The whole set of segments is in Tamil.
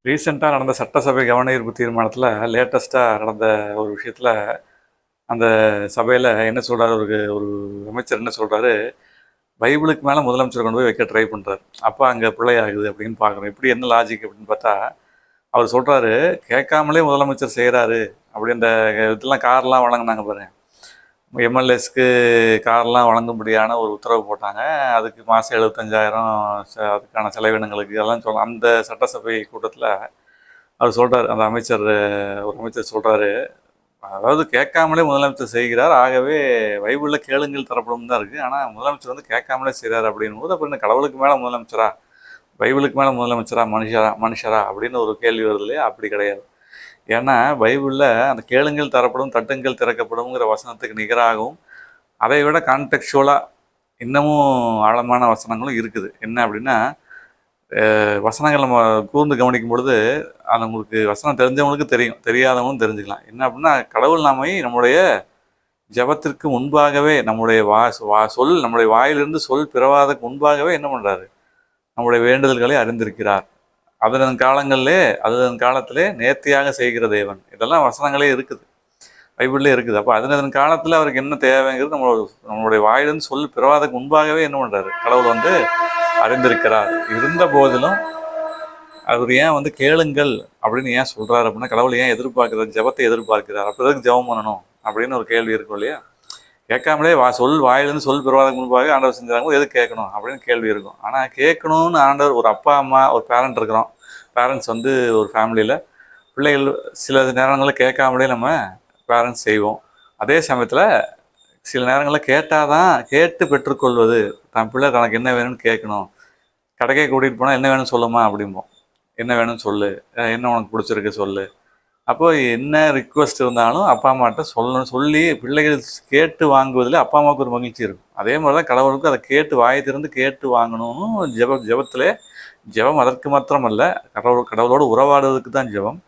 ரீசெண்டாக நடந்த சட்டசபை கவனஈர்ப்பு தீர்மானத்தில் லேட்டஸ்ட்டாக நடந்த ஒரு விஷயத்தில் அந்த சபையில் என்ன சொல்கிறாரு, ஒரு ஒரு அமைச்சர் என்ன சொல்கிறாரு, பைபிளுக்கு மேலே முதலமைச்சர் கொண்டு போய் வைக்க ட்ரை பண்ணுறாரு. அப்போ அங்கே பிள்ளை ஆகுது அப்படின்னு பார்க்குறோம். இப்படி என்ன லாஜிக் அப்படின்னு பார்த்தா, அவர் சொல்கிறாரு, கேட்காமலே முதலமைச்சர் செய்கிறாரு. அப்படி இந்த இதெல்லாம் கார்லாம் வழங்கினாங்க பாருங்க, எம்எல்ஏஸ்க்கு கார்லாம் வழங்கும்படியான ஒரு உத்தரவு போட்டாங்க. அதுக்கு மாதம் 75,000 அதுக்கான செலவினங்களுக்கு இதெல்லாம் சொல்ல அந்த சட்டசபை கூட்டத்தில் அவர் சொல்கிறார். அந்த அமைச்சர், ஒரு அமைச்சர் சொல்கிறாரு, அதாவது கேட்காமலே முதலமைச்சர் செய்கிறார், ஆகவே பைபிளில் கேளுங்கள் தரப்படும் தான் இருக்குது, ஆனால் முதலமைச்சர் வந்து கேட்காமலே செய்கிறார் அப்படின்னும் போது, அப்போ இந்த கடவுளுக்கு மேலே முதலமைச்சரா, பைபிளுக்கு மேலே முதலமைச்சரா, மனுஷரா அப்படின்னு ஒரு கேள்வி வருது இல்லையா? அப்படி கிடையாது. ஏன்னா பைபிளில் அந்த கேளுங்கள் தரப்படும், தட்டுங்கள் திறக்கப்படும்ங்கிற வசனத்துக்கு நிகராகவும் அதை விட கான்டெக்சுவலாக இன்னமும் ஆழமான வசனங்களும் இருக்குது. என்ன அப்படின்னா, வசனங்கள் நம்ம கூர்ந்து கவனிக்கும் பொழுது அது உங்களுக்கு வசனம் தெரிஞ்சவங்களுக்கு தெரியும், தெரியாதவங்களும் தெரிஞ்சுக்கலாம். என்ன அப்படின்னா, கடவுள் நம்மை நம்முடைய ஜபத்திற்கு முன்பாகவே, நம்முடைய நம்முடைய வாயிலிருந்து சொல் பிறவாதற்கு முன்பாகவே என்ன பண்ணுறாரு, நம்முடைய வேண்டுதல்களை அறிந்திருக்கிறார். அதன் காலத்திலே நேர்த்தியாக செய்கிற தேவன். இதெல்லாம் வசனங்களே இருக்குது, பைபிள்லேயே இருக்குது. அப்போ அதன் காலத்தில் அவருக்கு என்ன தேவைங்கிறது நம்மளுடைய வாயிலிருந்து சொல் பிறவாதற்கு முன்பாகவே என்ன பண்ணுறாரு, கடவுள் வந்து அறிந்திருக்கிறார். இருந்த போதிலும் அவர் ஏன் வந்து கேளுங்கள் அப்படின்னு ஏன் சொல்கிறார் அப்படின்னா, கடவுள் ஏன் எதிர்பார்க்கிறார், ஜபத்தை எதிர்பார்க்கிறார், அப்போ எதுக்கு ஜபம் பண்ணணும் அப்படின்னு ஒரு கேள்வி இருக்கும் இல்லையா? கேட்காமலே வாயிலிருந்து சொல் பெறுவதற்கு முன்பாக ஆண்டவர் செஞ்சாங்க, எது கேட்கணும் அப்படின்னு கேள்வி இருக்கும். ஆனால் கேட்கணும்னு ஆண்டவர், ஒரு அப்பா அம்மா ஒரு பேரண்ட் இருக்கிறோம், பேரண்ட்ஸ் வந்து ஒரு ஃபேமிலியில் பிள்ளைகள் சில நேரங்களில் கேட்காமலே நம்ம பேரண்ட்ஸ் செய்வோம். அதே சமயத்தில் சில நேரங்களில் கேட்டு பெற்றுக்கொள்வது, தன் பிள்ளை தனக்கு என்ன வேணும்னு கேட்கணும். கடைக்கே கூட்டிகிட்டு போனால் என்ன வேணும்னு சொல்லுமா அப்படிம்போம், என்ன வேணும்னு சொல்லு, என்ன உனக்கு பிடிச்சிருக்கு சொல்லு. அப்போ என்ன ரிக்வஸ்ட் இருந்தாலும் அப்பா அம்மாட்ட சொல்லி பிள்ளைகள் கேட்டு வாங்குவதில் அப்பா அம்மாவுக்கு ஒரு மகிழ்ச்சி இருக்கும். அதே மாதிரி தான் கடவுளுக்கும் அதை கேட்டு வாயை திறந்து கேட்டு வாங்கணும்னு ஜெபத்திலே ஜெபம் அதற்கு மாத்திரமல்ல, கடவுளோடு உறவாடுவதற்கு தான் ஜெபம்.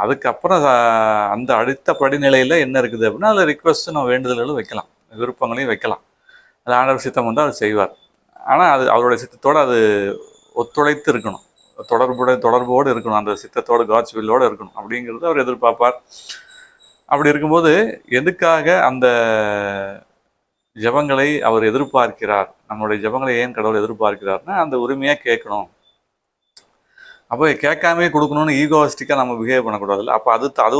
அதுக்கப்புறம் அந்த அடுத்த படிநிலையில் என்ன இருக்குது அப்படின்னா, அதில் ரிக்வஸ்ட்டு நம்ம வேண்டுதல்களும் வைக்கலாம், விருப்பங்களையும் வைக்கலாம். அது ஆண்டவர் சித்தம் வந்து அவர் செய்வார். ஆனால் அது அவருடைய சித்தத்தோடு அது ஒத்துழைத்து இருக்கணும், தொடர்போடு இருக்கணும், அந்த சித்தத்தோடு காட்ஸ் வில்லோடு இருக்கணும் அப்படிங்கிறது அவர் எதிர்பார்ப்பார். அப்படி இருக்கும்போது எதுக்காக அந்த ஜபங்களை அவர் எதிர்பார்க்கிறார், நம்மளுடைய ஜபங்களை ஏன் கடவுள் எதிர்பார்க்கிறார்னா, அந்த உரிமையாக கேட்கணும். அப்போ கேட்காமே கொடுக்கணும்னு ஈகோஸ்டிக்காக நம்ம பிஹேவ் பண்ணக்கூடாதுல்ல. அப்போ அது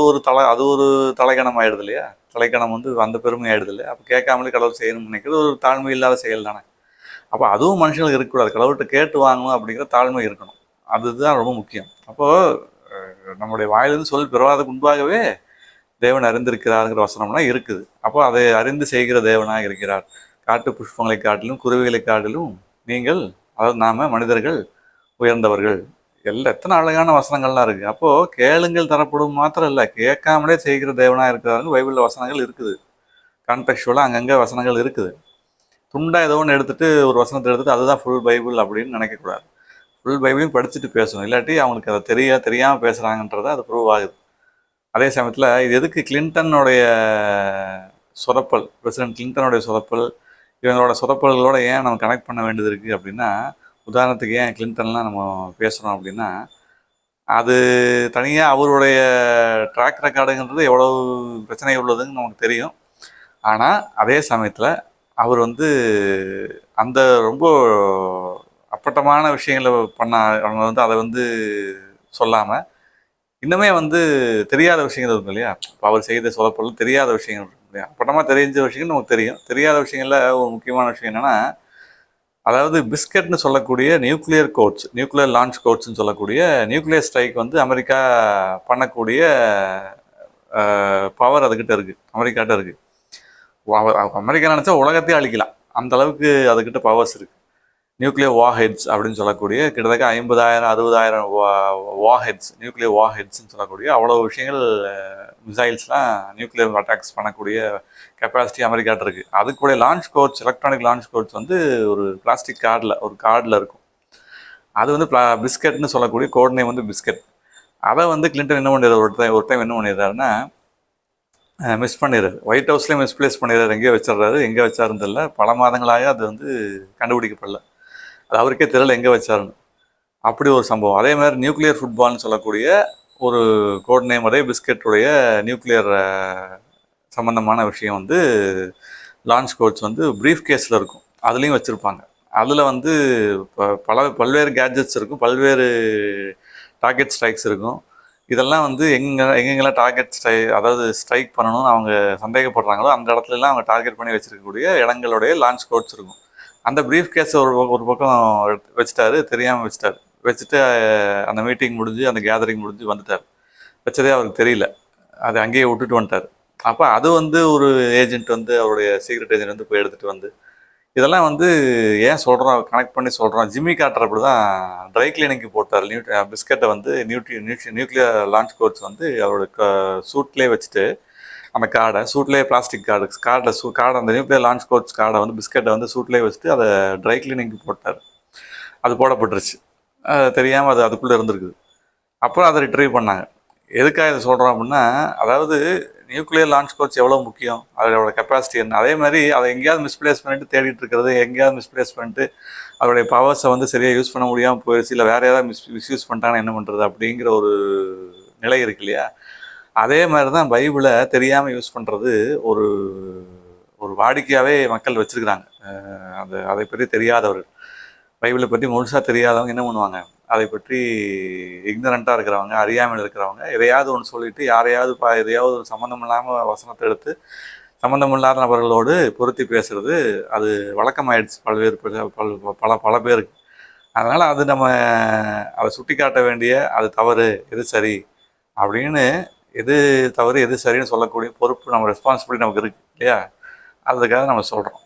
ஒரு தலைக்கணம் ஆகிடுது இல்லையா? தலைக்கணம் வந்து அந்த பெருமை ஆகிடுது இல்லையா? அப்போ கேட்காமலே கடவுள் செய்யணும்னு நினைக்கிறது ஒரு தாழ்மை இல்லாத செயல் தானே. அப்போ அதுவும் மனுஷங்களுக்கு இருக்கக்கூடாது, கடவுள்கிட்ட கேட்டு வாங்கணும் அப்படிங்கிற தாழ்மை இருக்கணும். அதுதான் ரொம்ப முக்கியம். அப்போது நம்முடைய வாயிலிருந்து சொல் பெறுவதற்கு முன்பாகவே தேவன் அறிந்திருக்கிறாருங்கிற வசனம்னா இருக்குது. அப்போ அதை அறிந்து செய்கிற தேவனாக இருக்கிறார். காட்டு புஷ்பங்களை காட்டிலும் குருவிகளை காட்டிலும் நீங்கள், அதாவது நாம மனிதர்கள் உயர்ந்தவர்கள். எத்தனை அழகான வசனங்கள்லாம் இருக்குது. அப்போது கேளுங்கள் தரப்படும் மாத்திரம் இல்லை, கேட்காமலே செய்கிற தேவனாக இருக்கிறாருன்னு பைபிளில் வசனங்கள் இருக்குது. கான்டெக்சுவலாக அங்கங்கே வசனங்கள் இருக்குது. துண்டாக ஏதோ ஒன்று எடுத்துகிட்டு ஒரு வசனத்தை எடுத்துகிட்டு அதுதான் ஃபுல் பைபிள் அப்படின்னு நினைக்கக்கூடாது. ஃபுல் பைபிளையும் படிச்சுட்டு பேசணும், இல்லாட்டி அவங்களுக்கு அதை தெரியாமல் பேசுகிறாங்கன்றதை அது ப்ரூவ் ஆகுது. அதே சமயத்தில் இது எதுக்கு கிளின்டனுடைய சொதப்பல், பிரசிடென்ட் கிளின்டனுடைய சொதப்பல், இவங்களோட சொதப்பல்களோட ஏன் நம்ம கனெக்ட் பண்ண வேண்டியது இருக்குது அப்படின்னா, உதாரணத்துக்கு ஏன் கிளின்டன்லாம் நம்ம பேசுகிறோம் அப்படின்னா, அது தனியாக அவருடைய ட்ராக் ரெக்கார்டுங்கிறது எவ்வளோ பிரச்சனை உள்ளதுன்னு நமக்கு தெரியும். ஆனால் அதே சமயத்தில் அவர் வந்து அந்த ரொம்ப அப்பட்டமான விஷயங்களை அவங்க வந்து அதை வந்து சொல்லாமல் இன்னுமே வந்து தெரியாத விஷயங்கள் இருக்கும் இல்லையா? இப்போ அவர் செய்த சொதப்பல் தெரியாத விஷயங்கள் இருக்கும் இல்லையா? அப்பட்டமாக தெரிஞ்ச விஷயங்கள் நமக்கு தெரியும். தெரியாத விஷயங்களில் ஒரு முக்கியமான விஷயம் என்னென்னா, அதாவது பிஸ்கட்னு சொல்லக்கூடிய நியூக்ளியர் லான்ச் கோட்ஸ்ன்னு சொல்லக்கூடிய நியூக்ளியர் ஸ்ட்ரைக் வந்து அமெரிக்கா பண்ணக்கூடிய பவர் அதுக்கிட்ட இருக்குது, அமெரிக்காட்ட இருக்குது. அமெரிக்கா நினச்சா உலகத்தையே அழிக்கலாம், அந்த அளவுக்கு அதுக்கிட்ட பவர்ஸ் இருக்குது. நியூக்ளியர் வார்ஹெட்ஸ் அப்படின்னு சொல்லக்கூடிய கிட்டத்தட்ட 50,000 60,000 வார்ஹெட்ஸ், நியூக்ளியர் வார்ஹெட்ஸ்ன்னு சொல்லக்கூடிய அவ்வளோ விஷயங்கள், மிசைல்ஸ்லாம் நியூக்ளியர் அட்டாக்ஸ் பண்ணக்கூடிய கெப்பாசிட்டி அமெரிக்காட்ட இருக்குது. அதுக்குடைய launch codes, electronic launch codes வந்து ஒரு பிளாஸ்டிக் கார்டில் இருக்கும். அது வந்து பிஸ்கட்னு சொல்லக்கூடிய கோட் நேம் வந்து பிஸ்கட். அதை வந்து கிளின்டன் என்ன பண்ணிடுறாரு, ஒரு டைம் என்ன பண்ணிடுறாருன்னா மிஸ் பண்ணிடுறாரு. ஒயிட் ஹவுஸ்லேயே மிஸ்பிளேஸ் பண்ணிடுறாரு, எங்கேயோ வச்சிடுறாரு. எங்கே வச்சாருன்னு தெரியல, பல மாதங்களாக அது வந்து கண்டுபிடிக்கப்படல. அது அவருக்கே தெரியல எங்கே வச்சாருன்னு. அப்படி ஒரு சம்பவம். அதே மாதிரி நியூக்ளியர் ஃபுட்பால்னு சொல்லக்கூடிய ஒரு கோட் நேம், அதே பிஸ்கெட்டுடைய நியூக்ளியர் சம்மந்தமான விஷயம் வந்து லான்ச் கோட்ஸ் வந்து ப்ரீஃப் கேஸில் இருக்கும், அதுலேயும் வச்சுருப்பாங்க. அதில் வந்து பல்வேறு கேட்ஜெட்ஸ் இருக்கும், பல்வேறு டார்கெட் ஸ்ட்ரைக்ஸ் இருக்கும். இதெல்லாம் வந்து எங்கெங்கெல்லாம் டார்கெட் அதாவது ஸ்ட்ரைக் பண்ணணும்னு அவங்க சந்தேகப்படுறாங்களோ அந்த இடத்துலலாம் அவங்க டார்கெட் பண்ணி வச்சுருக்கக்கூடிய இடங்களுடைய லான்ச் கோட்ஸ் இருக்கும். அந்த ப்ரீஃப் கேஸை ஒரு பக்கம் வச்சுட்டாரு, தெரியாமல் வச்சுட்டாரு. வச்சுட்டு அந்த மீட்டிங் முடிஞ்சு, அந்த கேதரிங் முடிஞ்சு வந்துட்டார். வச்சதே அவருக்கு தெரியல, அதை அங்கேயே விட்டுட்டு வந்துட்டார். அப்போ அது வந்து ஒரு ஏஜென்ட் வந்து, அவருடைய சீக்ரெட் ஏஜென்ட் வந்து போய் எடுத்துகிட்டு வந்து, இதெல்லாம் வந்து ஏன் சொல்கிறோம், கனெக்ட் பண்ணி சொல்கிறோம். ஜிம்மி கார்ட்டர் அப்படி தான் ட்ரை கிளீனிங்க்கு போட்டார் பிஸ்கட்டை வந்து நியூக்ளியர் லான்ச் கோட்ஸ் வந்து அவரோட சூட்லேயே வச்சுட்டு, அந்த சூட்லேயே பிளாஸ்டிக் கார்டை அந்த நியூக்ளியர் லான்ச் கோட்ஸ் கார்டை வந்து பிஸ்கட்டை வந்து சூட்லேயே வச்சுட்டு அதை ட்ரை கிளீனிங்க்கு போட்டார். அது போடப்பட்டுருச்சு, தெரியாமல் அது அதுக்குள்ளே இருந்திருக்குது. அப்புறம் அதை ரிட்ரீவ் பண்ணாங்க. எதுக்காக இதை சொல்கிறோம் அப்படின்னா, அதாவது நியூக்ளியர் லான்ச் கோட்ஸ் எவ்வளோ முக்கியம், அதோட கெப்பாசிட்டி என்ன, அதே மாதிரி அதை எங்கேயாவது மிஸ்பிளேஸ் பண்ணிட்டு தேடிட்டு இருக்கிறது, எங்கேயாவது மிஸ்பிளேஸ் பண்ணிட்டு அதோடைய பவர்ஸை வந்து சரியாக யூஸ் பண்ண முடியாமல் போயிடுச்சு, இல்லை வேறு ஏதாவது மிஸ்யூஸ் பண்ணிட்டாங்கன்னா என்ன பண்ணுறது அப்படிங்கிற ஒரு நிலை இருக்கு இல்லையா. அதே மாதிரி தான் பைபிளை தெரியாமல் யூஸ் பண்ணுறது ஒரு ஒரு வாடிக்கையாகவே மக்கள் வச்சுருக்கிறாங்க. அதை பற்றி தெரியாதவர்கள், பைபிளை பற்றி முழுசாக தெரியாதவங்க என்ன பண்ணுவாங்க, அதை பற்றி இக்னரண்ட்டாக இருக்கிறவங்க, அறியாமல் இருக்கிறவங்க எதையாவது ஒன்று சொல்லிவிட்டு யாரையாவது எதையாவது ஒரு சம்மந்தம் இல்லாமல் வசனத்தை எடுத்து சம்மந்தமில்லாத நபர்களோடு பொருத்தி பேசுகிறது அது வழக்கமாயிடுச்சு பல பேருக்கு. அதனால் அது நம்ம அதை சுட்டி காட்ட வேண்டிய, அது தவறு எது சரி அப்படின்னு, எது தவறு எது சரின்னு சொல்லக்கூடிய பொறுப்பு, நம்ம ரெஸ்பான்சிபிலிட்டி நமக்கு இருக்குது இல்லையா. அதுக்காக நம்ம சொல்கிறோம்.